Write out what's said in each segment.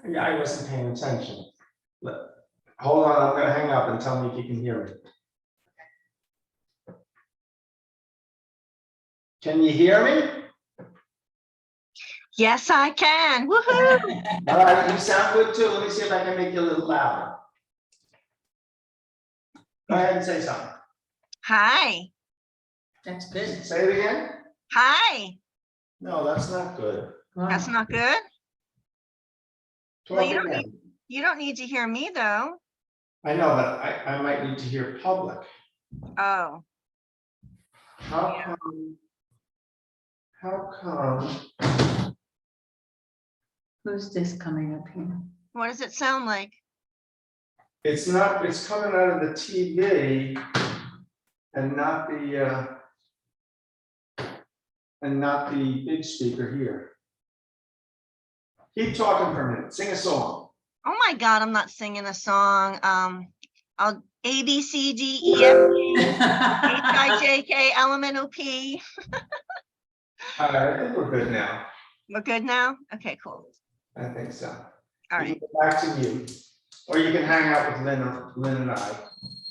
Yeah, I wasn't paying attention. Hold on, I'm gonna hang up and tell me if you can hear me. Can you hear me? Yes, I can. Woohoo! All right, you sound good too. Let me see if I can make you a little louder. Go ahead and say something. Hi. That's good. Say it again. Hi. No, that's not good. That's not good. Talk Well, you don't again. You don't need to hear me though. I know, but I might need to hear public. Oh, How come? Who's this coming up here? what does it sound like? It's coming out of the TV and not the big speaker here. Keep talking for a minute. Sing a song. Oh my God, I'm not singing a song. I'll A, B, C, D, E, F, G, H, I, J, K, L, M, N, O, P. All right, I think we're good now. We're good now? Okay, cool. I think so. All You right. can go back to you, or you can hang out with Lynn and I.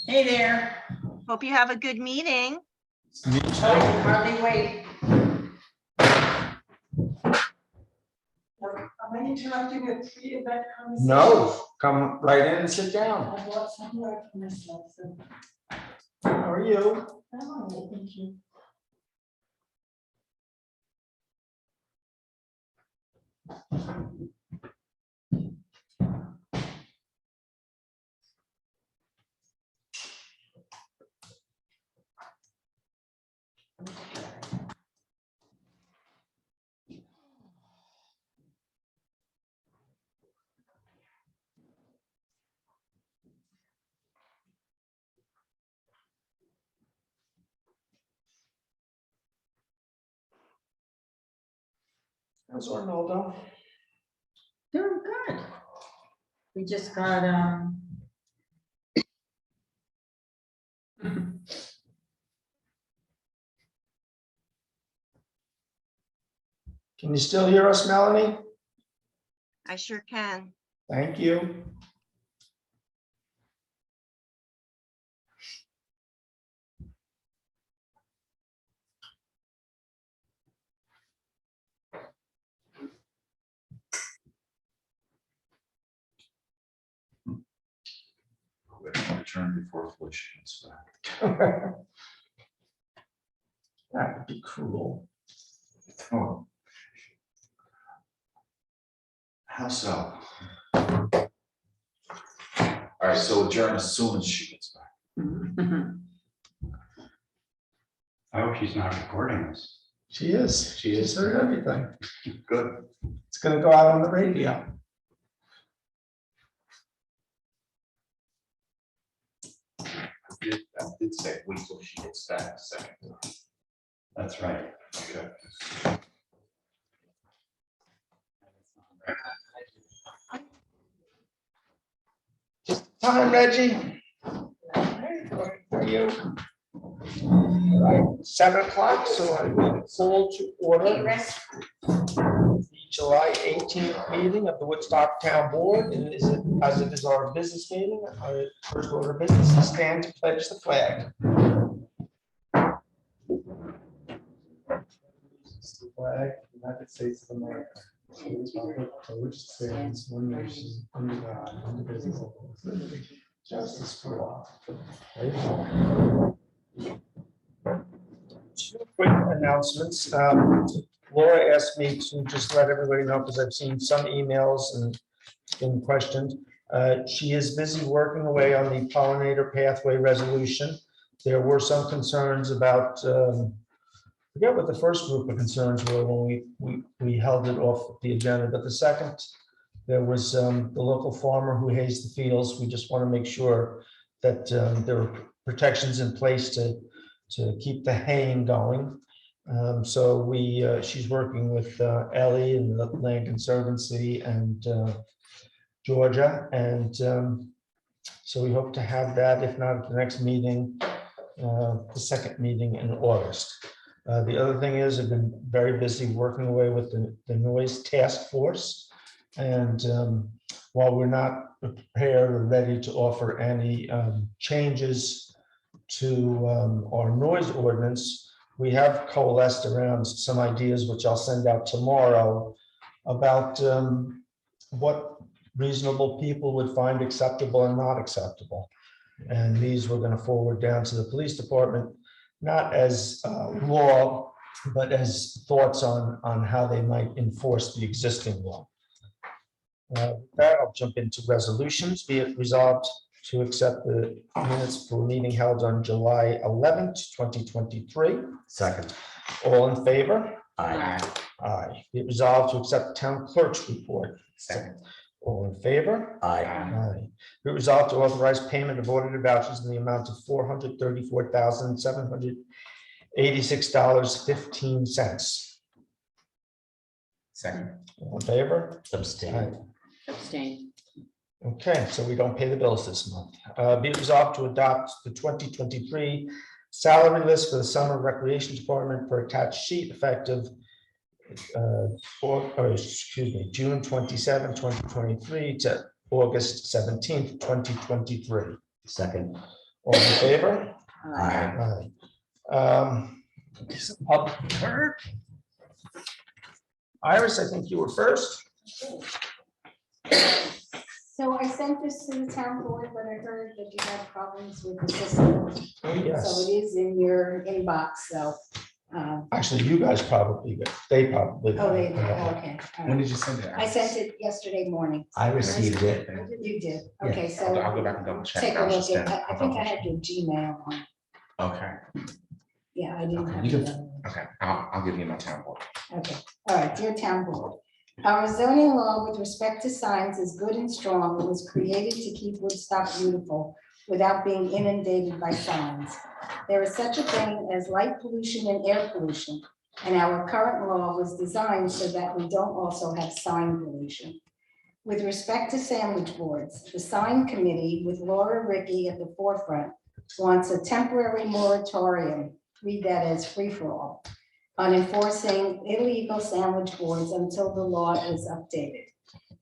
Hey there. Hope you have a good meeting. Hardly wait. Am I interrupting a pre-event conversation? No, come right in and sit down. I bought some work for myself, so How are you? I'm all right, thank you. How's Arnoldo? Doing good. We just got, Can you still hear us, Melanie? I sure can. Thank you. Return before Felicia gets back. That would be cruel. Oh. How so? All right, so adjourn as soon as she gets back. I hope she's not recording this. She is. She's heard everything. Good. It's gonna go out on the radio. I did say wait till she gets back a second. That's right. Okay. Time, Reggie. Hey, how are you? All right, 7 o'clock, so I will call to order the July 18th meeting of the Woodstock Town Board. And as it is our business meeting, our first order of business is stand to pledge the flag. The flag of the United States of America. For which stands one nation under God, indivisible, with liberty, justice for all. Two quick announcements. Laura asked me to just let everybody know, because I've seen some emails and been questioned. She is busy working away on the pollinator pathway resolution. There were some concerns about, I forget what the first group of concerns were when we held it off the agenda, but the second, there was the local farmer who hazed the fields. We just want to make sure that there are protections in place to keep the haying going. So she's working with Ellie and the Land Conservancy and Georgia, and so we hope to have that, if not at the next meeting, the second meeting in August. The other thing is I've been very busy working away with the noise task force. And while we're not prepared or ready to offer any changes to our noise ordinance, we have coalesced around some ideas, which I'll send out tomorrow, about what reasonable people would find acceptable and not acceptable. And these we're going to forward down to the police department, not as law, but as thoughts on how they might enforce the existing law. With that, I'll jump into resolutions. Be it resolved to accept the minutes for a meeting held on July 11th, 2023. Second. All in favor? Aye. Aye. Be it resolved to accept town clerk's report. Second. All in favor? Aye. Aye. Be it resolved to authorize payment of audited vouchers in the amount of $434,786.15. Second. All in favor? Abstain. Aye. Abstain. Okay, so we don't pay the bills this month. Be it resolved to adopt the 2023 salary list for the summer recreation department per attached sheet effective June 27, 2023 to August 17th, 2023. Second. All in favor? Aye. Aye. Public heard. Iris, I think you were first. So I sent this to the town board, but I heard that you had problems with the system. Oh, So yes. it is in your inbox, so. Actually, you guys probably, they probably. Oh, they, okay. all When right. did you send it? I sent it yesterday morning. I received it. You did, Yeah. okay, so. I'll go back and double check. Take I a was look just at, there. I think I had your Gmail on, Okay, yeah, I didn't Okay, have you it. can- okay, I'll give you my town board. Okay, all right, dear town board. Our zoning law with respect to signs is good and strong. It was created to keep Woodstock beautiful without being inundated by signs. There is such a thing as light pollution and air pollution, and our current law was designed so that we don't also have sign pollution. With respect to sandwich boards, the sign committee with Laura Ricky at the forefront wants a temporary moratorium, read that as free-for-all, on enforcing illegal sandwich boards until the law is updated.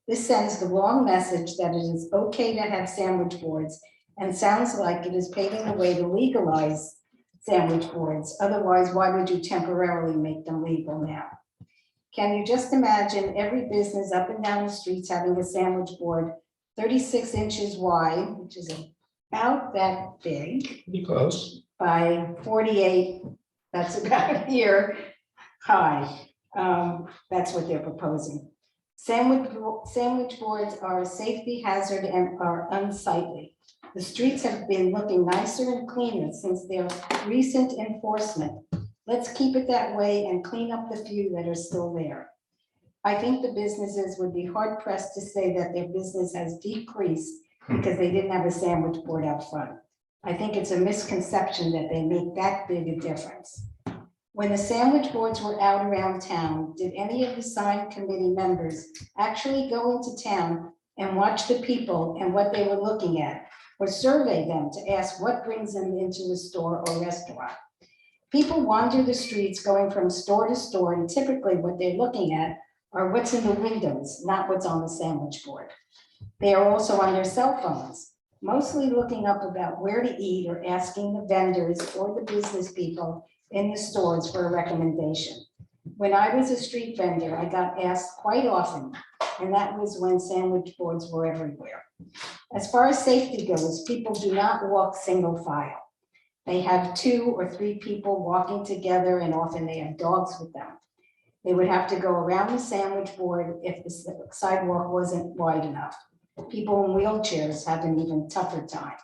This sends the wrong message that it is okay to have sandwich boards and sounds like it is paving the way to legalize sandwich boards. Otherwise, why would you temporarily make them legal now? Can you just imagine every business up and down the streets having a sandwich board 36 inches wide, which is about that big, Pretty close. by 48, that's about here high. That's what they're proposing. Sandwich boards are a safety hazard and are unsightly. The streets have been looking nicer and cleaner since their recent enforcement. Let's keep it that way and clean up the few that are still there. I think the businesses would be hard pressed to say that their business has decreased because they didn't have a sandwich board out front. I think it's a misconception that they make that big a difference. When the sandwich boards were out around town, did any of the sign committee members actually go into town and watch the people and what they were looking at, or survey them to ask what brings them into a store or restaurant? People wander the streets going from store to store, and typically what they're looking at are what's in the windows, not what's on the sandwich board. They are also on their cell phones, mostly looking up about where to eat or asking the vendors or the business people in the stores for a recommendation. When I was a street vendor, I got asked quite often, and that was when sandwich boards were everywhere. As far as safety goes, people do not walk single file. They have 2 or 3 people walking together, and often they have dogs with them. They would have to go around the sandwich board if the sidewalk wasn't wide enough. People in wheelchairs have an even tougher time.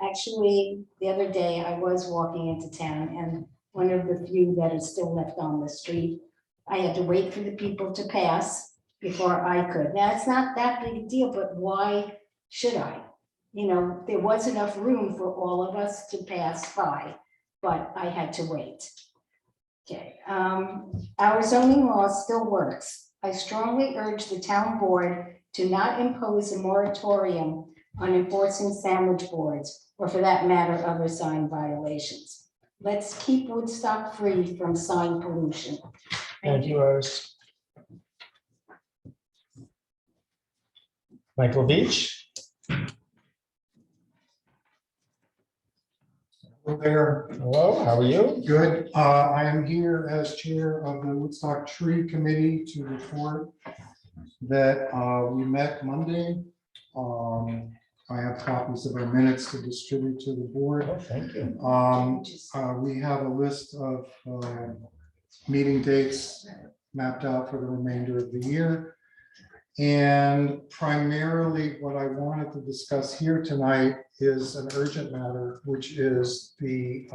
Actually, the other day I was walking into town, and one of the few that is still left on the street, I had to wait for the people to pass before I could. Now, it's not that big a deal, but why should I? You know, there was enough room for all of us to pass by, but I had to wait. Okay, our zoning law still works. I strongly urge the town board to not impose a moratorium on enforcing sandwich boards, or for that matter, other sign violations. Let's keep Woodstock free from sign pollution. Thank you, Iris. Michael Beach. Hello there. Hello, how are you? Good. I am here as chair of the Woodstock Tree Committee to report that we met Monday. I have copies of our minutes to distribute to the board. Oh, thank you. We have a list of meeting dates mapped out for the remainder of the year. And primarily what I wanted to discuss here tonight is an urgent matter, which is the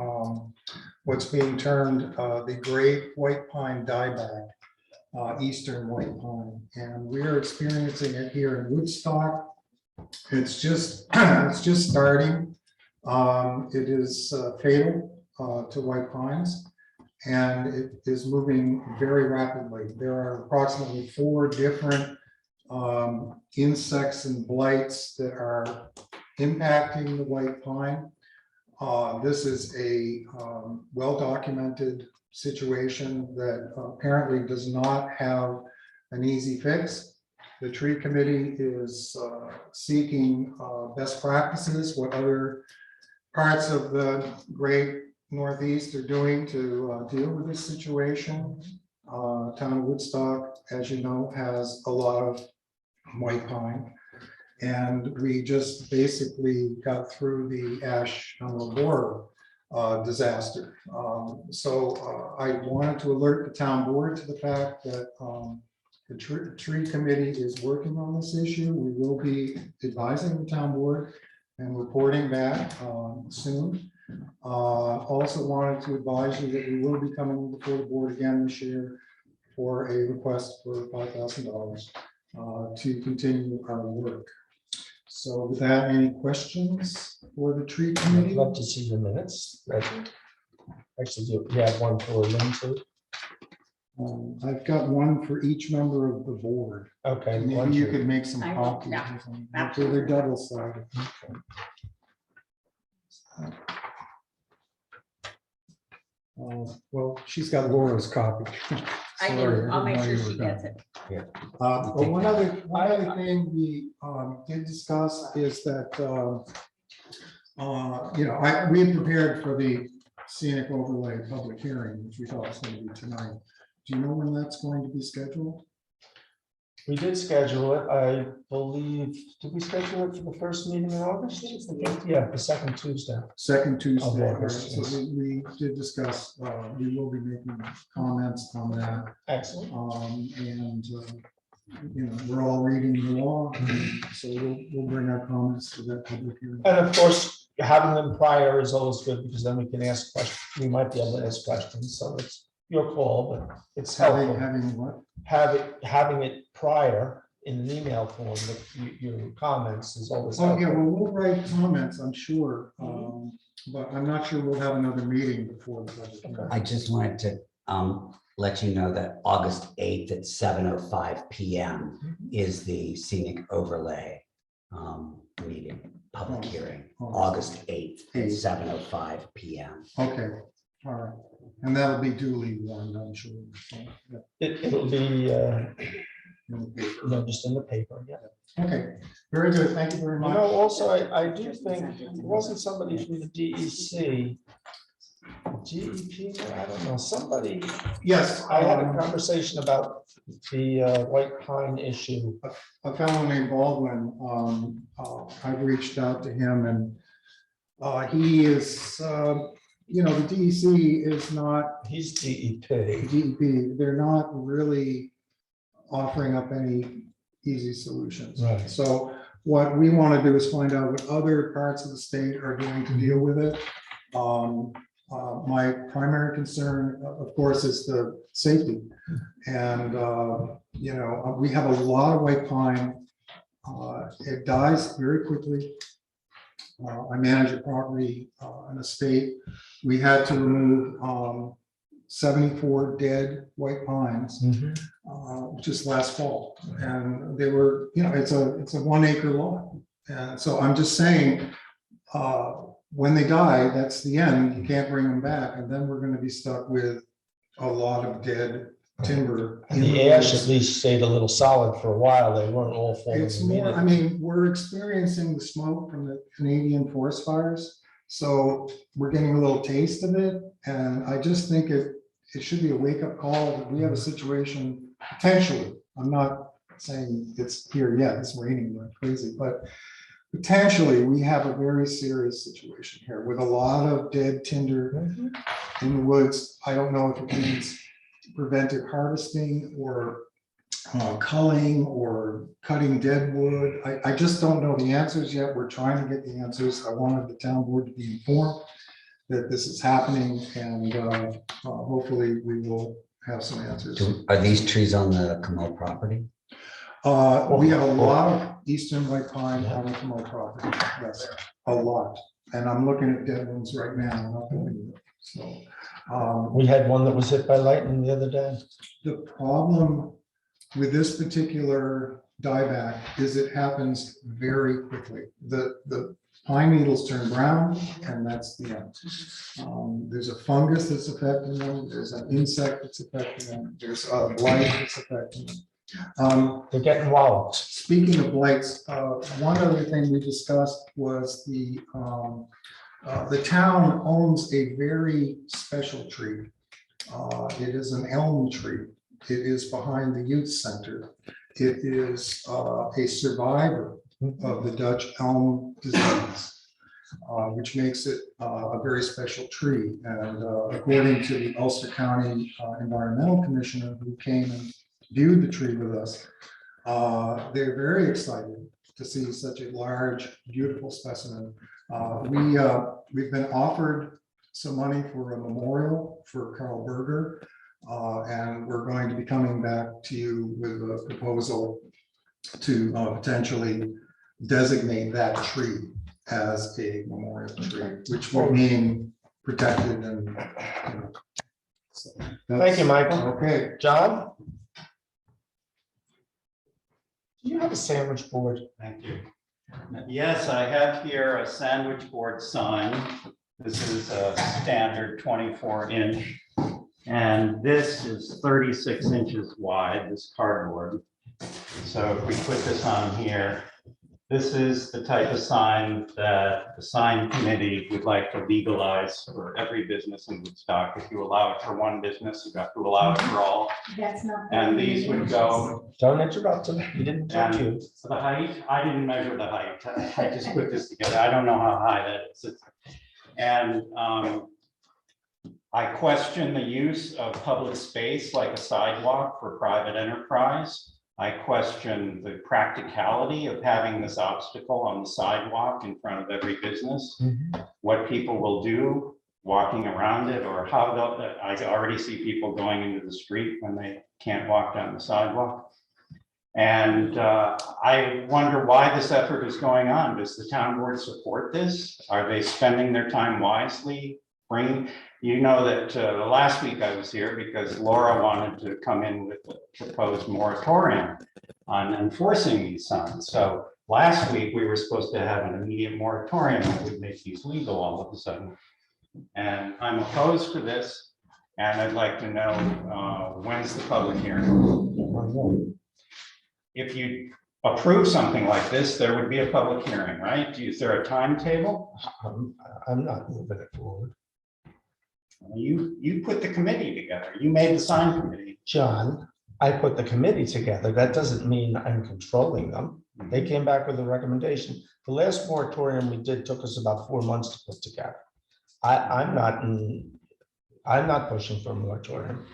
what's being termed the great white pine dieback, eastern white pine. And we are experiencing it here in Woodstock. It's just starting. It is fatal to white pines, and it is moving very rapidly. There are approximately 4 different insects and blights that are impacting the white pine. This is a well-documented situation that apparently does not have an easy fix. The tree committee is seeking best practices, what other parts of the great Northeast are doing to deal with this situation. Town of Woodstock, as you know, has a lot of white pine. And we just basically got through the ash on the borer disaster. So I wanted to alert the town board to the fact that the tree committee is working on this issue. We will be advising the town board and reporting back soon. Also wanted to advise you that we will be coming before the board again this year for a request for $5,000 to continue our work. So with that, any questions for the tree I'd committee? love to see your minutes. Actually, you have one for Lynn too. I've got one for each member of the board. Okay. one, Maybe you two. could make some I will, copies. yeah, or something. Okay, they're double-sided. Well, she's got Laura's copy. I Sorry, do, I'll make didn't know sure you she were gets done. it. But one other thing we did discuss is that, we had prepared for the scenic overlay public hearing, which we thought was going to be tonight. Do you know when that's going to be scheduled? We did schedule it, I believe. Did we schedule it for the first meeting in August? Yeah, the second Tuesday. Second Tuesday. Of All right, August, so yes. we did discuss, we will be making comments on that. Excellent. We're all reading the law, so we'll bring our comments to that public hearing. And of course, having them prior is always good because then we can ask questions. We might be able to ask questions. So it's your call, but it's helpful. Having what? Having it prior in an email form with your comments is always Oh, yeah, helpful. well, we'll write comments, I'm sure, but I'm not sure we'll have another meeting before the budget. hearing. I just wanted to let you know that August 8th at 7:05 PM is the scenic overlay meeting, public hearing, August 8th at 7:05 PM. Okay, all right, and that'll be duly warned, I'm sure. So, yeah, It'll be, in the paper. just in the paper, yeah. Okay, very good, thank you very You much. know, also, I do think, it wasn't somebody from the DEC, GEP, I don't know, somebody, Yes, I had a conversation about the white pine issue. a fellow named Baldwin, I've reached out to him and he is, the DEC is not He's DEP. DEP, they're not really offering up any easy solutions. Right. So what we want to do is find out what other parts of the state are doing to deal with it. My primary concern, of course, is the safety. And, we have a lot of white pine. It dies very quickly. I manage a property, an estate. We had to remove 74 dead white pines just last fall. And they were, it's a 1 acre lot. And so I'm just saying, when they die, that's the end. You can't bring them back. And then we're going to be stuck with a lot of dead timber. And in the ash woods. at least stayed a little solid for a while. They weren't all falling. It's more, I mean, we're experiencing the smoke from the Canadian forest fires. So we're getting a little taste of it. And I just think it should be a wake-up call that we have a situation potentially. I'm not saying it's here yet, it's raining like crazy, but potentially we have a very serious situation here with a lot of dead tinder in the woods. I don't know if it means preventive harvesting or culling or cutting dead wood. I just don't know the answers yet. We're trying to get the answers. I wanted the town board to be informed that this is happening, and hopefully we will have some answers. Are these trees on the Camo property? We have a lot of eastern white pine on the Camo property, yes, a lot. And I'm looking at dead ones right now, not going to, so. We had one that was hit by lightning the other day. The problem with this particular dieback is it happens very quickly. The pine needles turn brown and that's the end. There's a fungus that's affecting them. There's an insect that's affecting them. There's a blight that's affecting them. They're getting walloped. Speaking of blights, one other thing we discussed was the town owns a very special tree. It is an elm tree. It is behind the youth center. It is a survivor of the Dutch elm disease, which makes it a very special tree. And according to the Ulster County Environmental Commissioner who came and viewed the tree with us, they're very excited to see such a large, beautiful specimen. We've been offered some money for a memorial for Carl Berger. And we're going to be coming back to you with a proposal to potentially designate that tree as a memorial tree, which will mean protected and. So Thank you, Michael. Okay. John? Do you have a sandwich board? Thank you. Yes, I have here a sandwich board sign. This is a standard 24-inch. And this is 36 inches wide, this cardboard. So if we put this on here, this is the type of sign that the sign committee would like to legalize for every business in Woodstock. If you allow it for one business, you have to allow it for all. That's not. And these would go. Don't interrupt him. He didn't talk to you. And the height, I didn't measure the height. I just put this together. I don't know how high that is. And I question the use of public space like a sidewalk for private enterprise. I question the practicality of having this obstacle on the sidewalk in front of every business. What people will do walking around it, or how they'll, I already see people going into the street when they can't walk down the sidewalk. And I wonder why this effort is going on. Does the town board support this? Are they spending their time wisely? You know that last week I was here because Laura wanted to come in with a proposed moratorium on enforcing these signs. So last week we were supposed to have an immediate moratorium that would make these legal all of a sudden. And I'm opposed to this. And I'd like to know when's the public hearing? If you approve something like this, there would be a public hearing, right? Is there a timetable? I'm not moving it forward. You put the committee together. You made the sign committee. John, I put the committee together. That doesn't mean I'm controlling them. They came back with a recommendation. The last moratorium we did took us about 4 months to put together. I'm not pushing for a moratorium.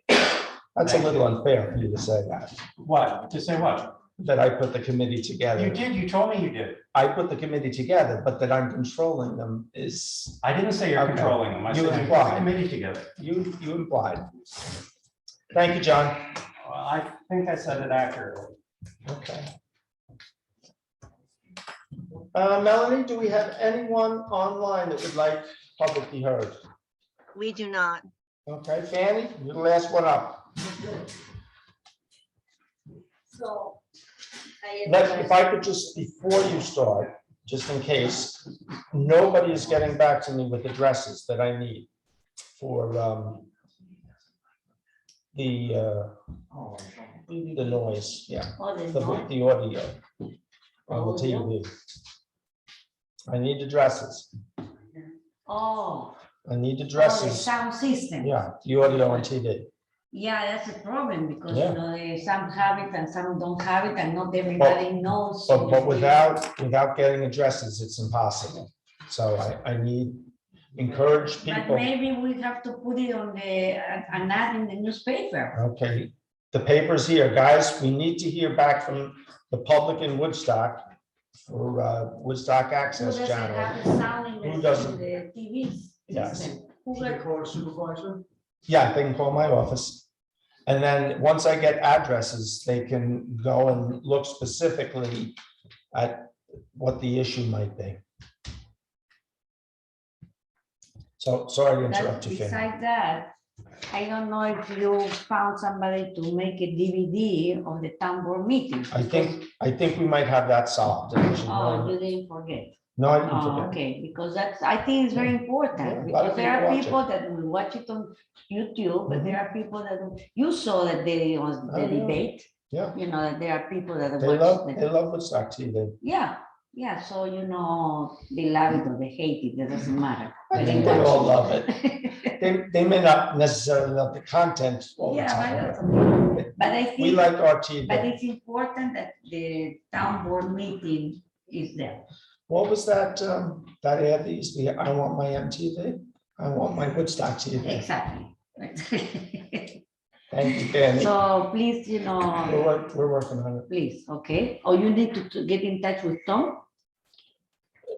That's a little unfair for you to say that. What? To say what? That I put the committee together. You did. You told me you did. I put the committee together, but that I'm controlling them is, I didn't say you're Okay. controlling them. I You said you put the implied. committee together. you implied. Thank you, John. Well, I think I said it accurately. Okay. Melanie, do we have anyone online that would like publicly heard? We do not. Okay, Fanny, you're the last one up. So. If I could just, before you start, just in case, nobody is getting back to me with addresses that I need for the noise, yeah, Oh, the the noise. the audio on the TV. I need addresses. Oh, I need oh, the addresses. sound system. Yeah, the audio on TV. Yeah, that's a problem because, Yeah. you know, some have it and some don't have it and not everybody knows. But without getting addresses, it's impossible. So I need, encourage But people. maybe we have to put it on an ad in the newspaper. Okay, the paper's here, guys. We need to hear back from the public in Woodstock for Woodstock Who Access doesn't Channel. have the sound in Who the doesn't? TV Yes. system? Who got- call a supervisor? Yeah, they can call my office. And then once I get addresses, they can go and look specifically at what the issue might be. So, sorry to That- interrupt you, Finn. Besides that, I don't know if you found somebody to make a DVD of the town board meeting. I think we might have that solved. Oh, you didn't forget. No, I didn't Oh, forget. okay, because that's, I think it's very Yeah, important, a lot because of there are people watch people that will watch it on YouTube, but Mhm. there are people that, you saw that there was the Oh, yeah. debate. Yeah. You know, that there are people that They watch. love Woodstock TV. Yeah, yeah, so you know, they love it or they hate it, that doesn't matter. I But think they they watch all love it. They may not necessarily love the content all the Yeah, but time. that's okay. But I We think, like our but TV. it's important that the town board meeting is there. What was that, that ad that used to be, I want my MTV? I want my Woodstock TV. Exactly. Thank you, Danny. So please, you know, We're working on it. please, okay? Or you need to get in touch with Tom,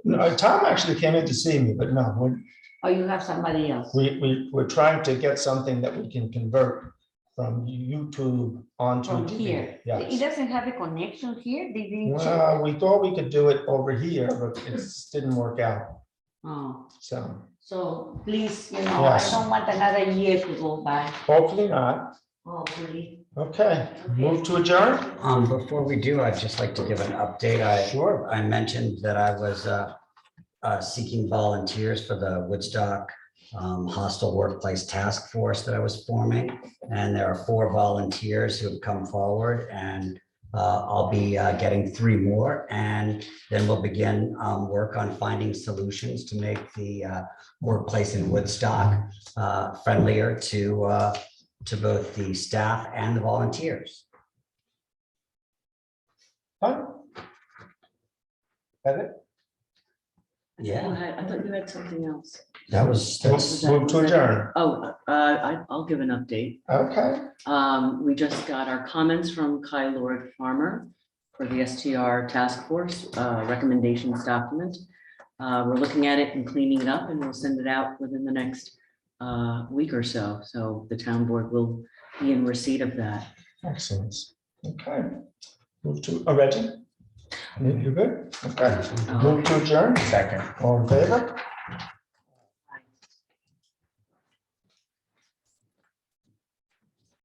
No, Tom actually came in to see me, but no, or you have somebody else? we're trying to get something that we can convert from YouTube onto From TV. here. It Yes. doesn't have a connection here? They didn't check? Well, we thought we could do it over here, but it didn't work out. Oh, So so please, you know, I Yes. don't want another year to go by. hopefully not. Hopefully. Okay, move to adjourn? Before we do, I'd just like to give an update. Sure. I mentioned that I was seeking volunteers for the Woodstock Hostile Workplace Task Force that I was forming. And there are 4 volunteers who have come forward, and I'll be getting 3 more. And then we'll begin work on finding solutions to make the workplace in Woodstock friendlier to both the staff and the volunteers. Fine. That it? Yeah, I thought you had something else. that's Move to adjourn. Oh, I'll give an update. Okay. We just got our comments from Kai Lord Farmer for the STR task force recommendations document. We're looking at it and cleaning it up, and we'll send it out within the next week or so. So the town board will be in receipt of that. Excellent. Okay. Move to, Reggie? You're good? Okay. Move to adjourn? Second. All in favor?